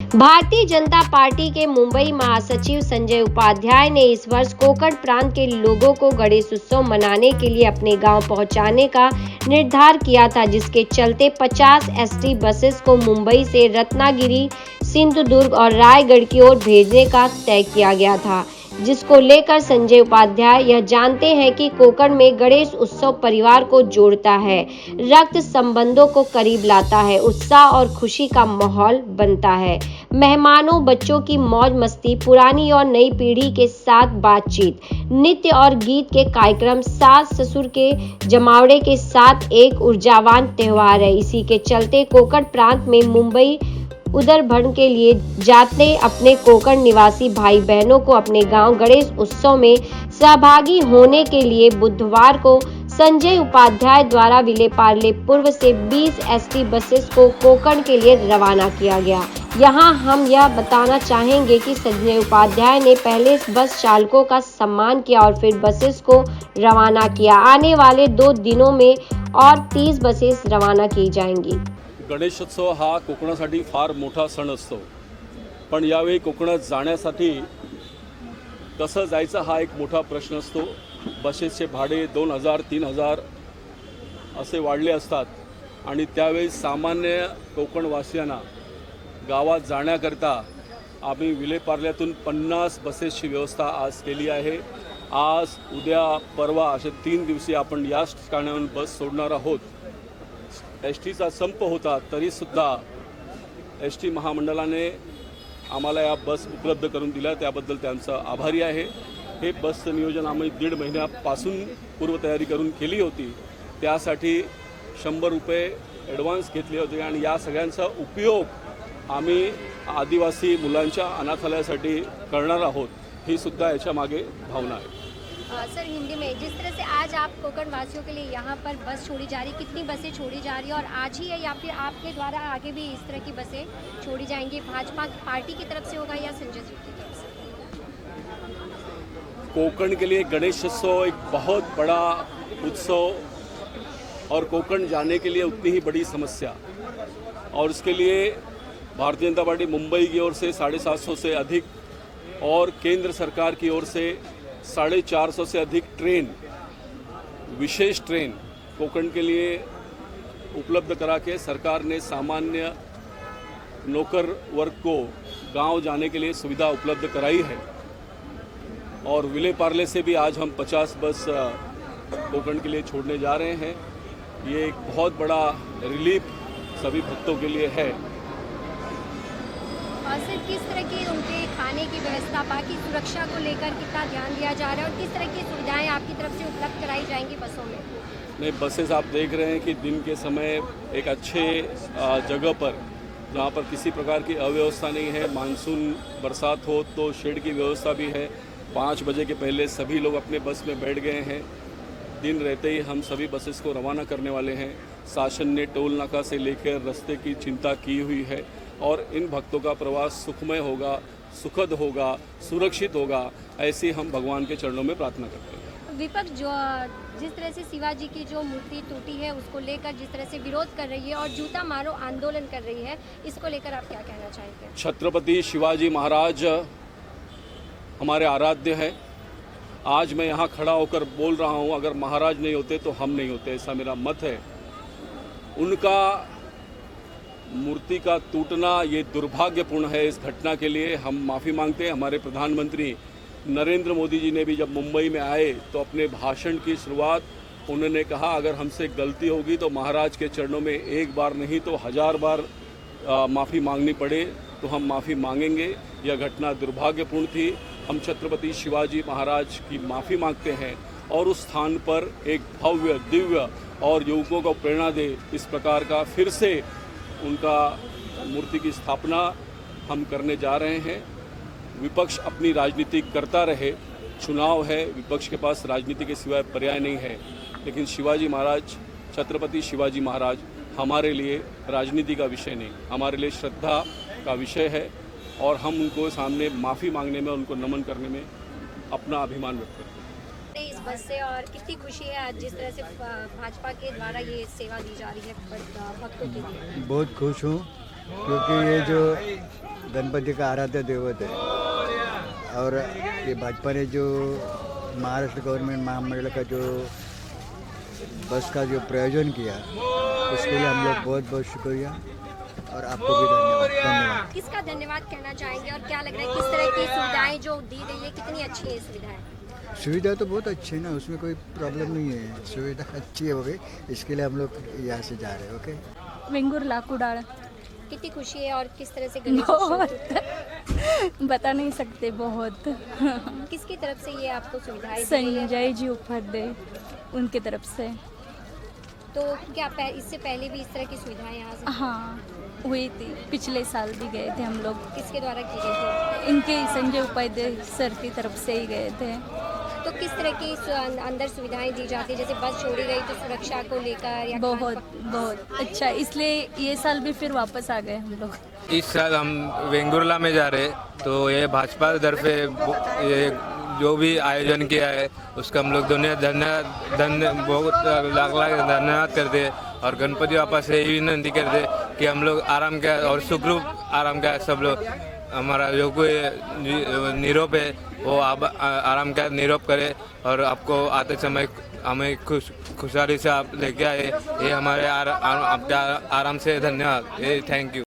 Bharatiya Janata party के मुंबई महासचिव संजय उपाध्याय ने इस वर्ष कोकण प्रांत के लोगों को गणेश उत्सव मनाने के लिए अपने गांव पहुंचाने का निर्धार किया था, जिसके चलते 50 एसटी बसेस को मुंबई से रत्नागिरी, सिंधुदुर्ग और रायगढ़ की ओर भेजने का तय किया गया था, जिसको लेकर संजय उपाध्याय यह जानते हैं कि कोकण में गणेश उत्सव परिवार को जोड़ता है, रक्त संबंधों को करीब लाता है, उत्साह और खुशी का माहौल बनता है। मेहमानों, बच्चों की मौज मस्ती, पुरानी और नई पीढ़ी के साथ बातचीत, नृत्य और गीत के कार्यक्रम, सास ससुर के जमावड़े के साथ एक ऊर्जावान त्योहार है। इसी के चलते कोकण प्रांत में मुंबई उदरभरण के लिए जाते अपने कोकण निवासी भाई बहनों को अपने गांव गणेश उत्सव में सहभागी होने के लिए बुधवार को संजय उपाध्याय द्वारा विलेपार्ले पूर्व से 20 एसटी बसेस को कोकण के लिए रवाना किया गया। यहाँ हम यह बताना चाहेंगे कि संजय उपाध्याय ने पहले बस चालकों का सम्मान किया और फिर बसेस को रवाना किया। आने वाले 2 दिनों में और 30 बसेस रवाना की जाएंगी। गणेशोत्सव हा कोकणासाठी फार मोठा सण असतो, पण यावेळी कोकणात जाण्यासाठी कसं जायचं हा एक मोठा प्रश्न असतो। बसेसचे भाडे 2000-3000 असे वाढले असतात आणि त्यावेळी सामान्य कोकणवासियांना गावात जाण्याकरता आम्ही विलेपार्ल्यातून 50 बसेसची व्यवस्था आज केली आहे। आज, उद्या, परवा असे 3 दिवशी आपण याच ठिकाणाहून बस सोडणार आहोत। एसटीचा संप होता तरीसुद्धा एसटी महामंडळाने आम्हाला या बस उपलब्ध करून दिल्या, त्याबद्दल त्यांचा आभारी आहे। हे बसचं नियोजन आम्ही 1.5 महिन्यापासून पूर्वतयारी करून केली होती। त्यासाठी 100 रुपये ॲडव्हान्स घेतले होते आणि या सगळ्यांचा उपयोग आम्ही आदिवासी मुलांच्या अनाथालयासाठी करणार आहोत, ही सुद्धा याच्या मागे भावना आहे। सर, हिंदी में जिस तरह से आज आप कोकण वासियों के लिए यहाँ पर बस छोड़ी जा रही, कितनी बसें छोड़ी जा रही है और आज ही है या फिर आपके द्वारा आगे भी इस तरह की बसें छोड़ी जाएंगी? भाजपा पार्टी की तरफ से होगा या संजय जी की तरफ से? कोकण के लिए गणेशोत्सव एक बहुत बड़ा उत्सव और कोकण जाने के लिए उतनी ही बड़ी समस्या, और उसके लिए भारतीय जनता पार्टी मुंबई की ओर से 750 से अधिक और केंद्र सरकार की ओर से 450 से अधिक ट्रेन, विशेष ट्रेन कोकण के लिए उपलब्ध करा के सरकार ने सामान्य नौकर वर्ग को गांव जाने के लिए सुविधा उपलब्ध कराई है। और विलेपार्ले से भी आज हम 50 बस कोकण के लिए छोड़ने जा रहे हैं। ये एक बहुत बड़ा रिलीफ सभी भक्तों के लिए है। और सर, किस तरह की उनके खाने की व्यवस्था, बाकी सुरक्षा को लेकर कितना ध्यान दिया जा रहा है और किस तरह की सुविधाएं आपकी तरफ से उपलब्ध कराई जाएंगी बसों में? नहीं, बसेस आप देख रहे हैं कि दिन के समय एक अच्छे जगह पर, जहाँ पर किसी प्रकार की अव्यवस्था नहीं है। मानसून बरसात हो तो शेड की व्यवस्था भी है। 5 बजे के पहले सभी लोग अपने बस में बैठ गए हैं। दिन रहते ही हम सभी बसेस को रवाना करने वाले हैं। शासन ने टोल नाका से लेकर रास्ते की चिंता की हुई है और इन भक्तों का प्रवास सुखमय होगा, सुखद होगा, सुरक्षित होगा, ऐसी हम भगवान के चरणों में प्रार्थना करते हैं। विपक्ष जो जिस तरह से शिवाजी की जो मूर्ति टूटी है उसको लेकर जिस तरह से विरोध कर रही है और जूता मारो आंदोलन कर रही है, इसको लेकर आप क्या कहना चाहेंगे? छत्रपति शिवाजी महाराज हमारे आराध्य हैं। आज मैं यहाँ खड़ा होकर बोल रहा हूँ, अगर महाराज नहीं होते तो हम नहीं होते, ऐसा मेरा मत है। उनका मूर्ति का टूटना ये दुर्भाग्यपूर्ण है। इस घटना के लिए हम माफ़ी मांगते हैं। हमारे प्रधानमंत्री नरेंद्र मोदी जी ने भी जब मुंबई में आए तो अपने भाषण की शुरुआत उन्होंने कहा, अगर हमसे गलती होगी तो महाराज के चरणों में एक बार नहीं तो 1000 बार माफ़ी मांगनी पड़े तो हम माफ़ी मांगेंगे। यह घटना दुर्भाग्यपूर्ण थी। हम छत्रपति शिवाजी महाराज की माफ़ी मांगते हैं और उस स्थान पर एक भव्य, दिव्य और युवकों को प्रेरणा दे इस प्रकार का फिर से उनका मूर्ति की स्थापना हम करने जा रहे हैं। विपक्ष अपनी राजनीति करता रहे, चुनाव है, विपक्ष के पास राजनीति के सिवाय पर्याय नहीं है, लेकिन शिवाजी महाराज, छत्रपति शिवाजी महाराज हमारे लिए राजनीति का विषय नहीं, हमारे लिए श्रद्धा का विषय है और हम उनको सामने माफ़ी मांगने में, उनको नमन करने में अपना अभिमान व्यक्त करते हैं। इस बस से और कितनी खुशी है आज जिस तरह से भाजपा के द्वारा ये सेवा दी जा रही है भक्तों के लिए? बहुत खुश हूँ क्योंकि ये जो गणपति का आराध्य दैवत है और ये भाजपा ने जो महाराष्ट्र गवर्नमेंट महामंडल का जो बस का जो प्रयोजन किया उसके लिए हम लोग बहुत बहुत शुक्रिया और आपको भी धन्यवाद। किसका धन्यवाद कहना चाहेंगे और क्या लग रहा है किस तरह की सुविधाएं जो दी गई है कितनी अच्छी है सुविधाएं? सुविधा तो बहुत अच्छी है ना, उसमें कोई प्रॉब्लम नहीं है, सुविधा अच्छी हो गई, इसके लिए हम लोग यहाँ से जा रहे हैं। ओके, वेंगुर्ला कुडाळ। कितनी खुशी है और किस तरह से गणेश बहुत बता नहीं सकते, बहुत। किसकी तरफ से ये आपको सुविधाएं दी गई है? संजय जी उपाध्याय उनके तरफ से। तो क्या इससे पहले भी इस तरह की सुविधाएं यहाँ से हाँ हुई थी, पिछले साल भी गए थे हम लोग, किसके द्वारा की गई थी? इनके संजय उपाध्याय सर की तरफ से ही गए थे। तो किस तरह की अंदर सुविधाएं दी जाती है? जैसे बस छोड़ी गई तो सुरक्षा को लेकर या बहुत बहुत अच्छा, इसलिए ये साल भी फिर वापस आ गए हम लोग। इस साल हम वेंगुर्ला में जा रहे, तो ये भाजपा तरफे ये जो भी आयोजन किया है उसका हम लोग बहुत लाख धन्यवाद करते हैं और गणपति बापा से यही विनती करते कि हम लोग आराम का और सुखरूप आराम का सब लोग हमारा जो कोई निरोप है वो आराम का निरोप करे और आपको आते समय हमें खुशहाली से आप लेके आए, ये हमारे आपका आराम से धन्यवाद, ये थैंक यू।